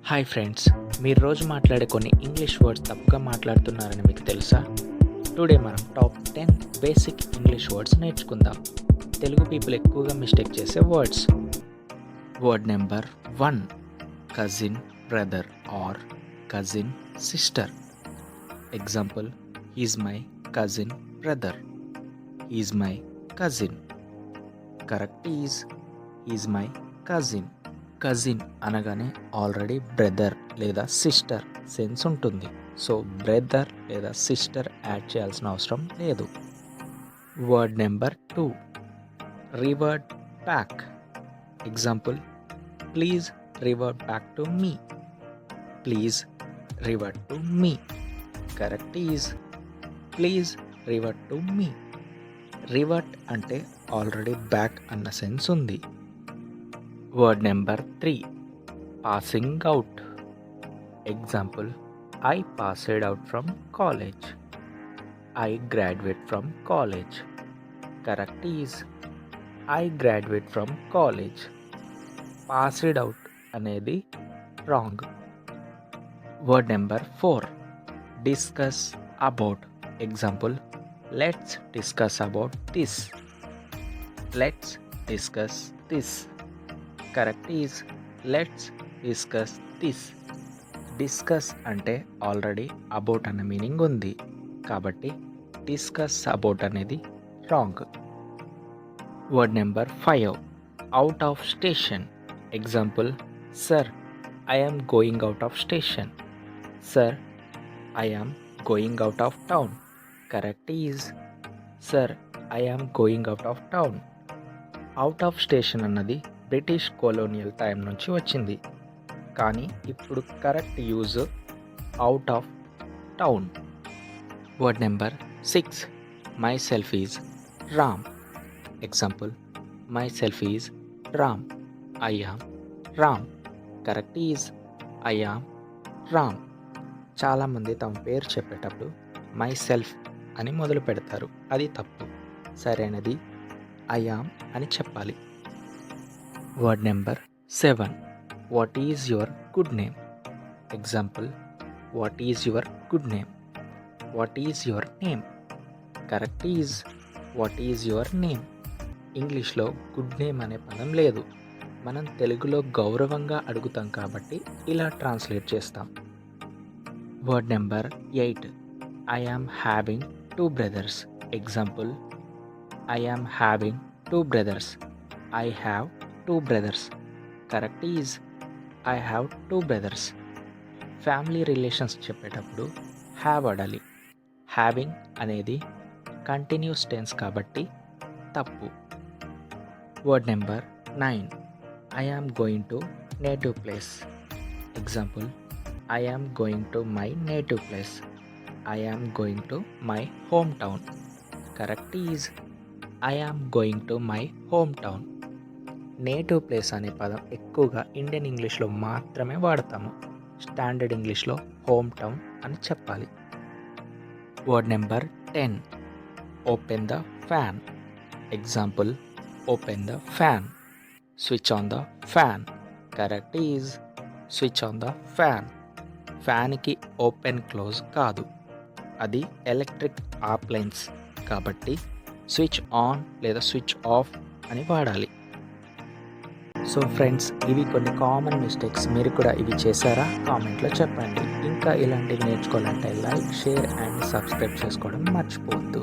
Hi friends, మీరు రోజు మాట్లాడే కొన్ని ఇంగ్లీష్ వర్డ్స్ తప్పుగా మాట్లాడుతున్నారని మీకు తెలుసా? టుడే మనం టాప్ 10 బేసిక్ ఇంగ్లీష్ వర్డ్స్ నేర్చుకుందాం. తెలుగు పీపుల్ ఎక్కువగా మిస్టేక్ చేసే words. Word number 1, cousin brother or cousin sister. Example, he's my cousin brother, he's my cousin. Correct is he's my cousin. Cousin అనగానే already brother లేదా sister sense ఉంటుంది. So brother లేదా sister add చేయాల్సిన అవసరం లేదు. Word number 2, revert back. Example, please revert back to me, please revert to me. Correct is please revert to me. Revert అంటే already back అన్న sense ఉంది. Word number 3, passing out. Example, I passed out from college, I graduate from college. Correct is I graduate from college. Passed out అనేది wrong. Word number 4, discuss about. Example, let's discuss about this, let's discuss this. Correct is let's discuss this. Discuss అంటే already about అన్న meaning ఉంది, కాబట్టి discuss about అనేది wrong. Word number 5, out of station. Example, sir I am going out of station, sir I am going out of town. Correct is sir I am going out of town. Out of station అన్నది British colonial time నుంచి వచ్చింది, కానీ ఇప్పుడు correct use out of town. Word number 6, my self is Ram. Example, my self is Ram, I am Ram. Correct is I am Ram. చాలామంది తమ పేరు చెప్పేటప్పుడు my self అని మొదలు పెడతారు, అది తప్పు. సరైనది ఐ యామ్ అని చెప్పాలి. Word number 7, what is your good name. Example, what is your good name, what is your name. Correct is what is your name. ఇంగ్లీష్లో గుడ్ నేమ్ అనే పదం లేదు, మనం తెలుగులో గౌరవంగా అడుగుతాం కాబట్టి ఇలా ట్రాన్స్లేట్ చేస్తాం. Word number 8, I am having 2 brothers. Example, I am having 2 brothers, I have 2 brothers. Correct is I have 2 brothers. Family relations చెప్పేటప్పుడు హ్యావ్ వాడాలి. హ్యావింగ్ అనేది కంటిన్యూస్ టెన్స్ కాబట్టి తప్పు. Word number 9, I am going to native place. Example, I am going to my native place, I am going to my home town. Correct is I am going to my home town. Native place అనే పదం ఎక్కువగా Indian ఇంగ్లీష్లో మాత్రమే వాడతాము. Standard ఇంగ్లీష్లో home town అని చెప్పాలి. Word number 10, open the fan. Example, open the fan, switch on the fan. Correct is switch on the fan. ఫ్యాన్కి ఓపెన్ క్లోజ్ కాదు, అది ఎలక్ట్రిక్ అప్లయన్స్ కాబట్టి స్విచ్ ఆన్ లేదా స్విచ్ ఆఫ్ అని వాడాలి. సో ఫ్రెండ్స్, ఇవి కొన్ని కామన్ మిస్టేక్స్. మీరు కూడా ఇవి చేశారా? కామెంట్లో చెప్పండి. ఇంకా ఇలాంటివి నేర్చుకోవాలంటే లైక్, షేర్ అండ్ సబ్స్క్రైబ్ చేసుకోవడం మర్చిపోవద్దు.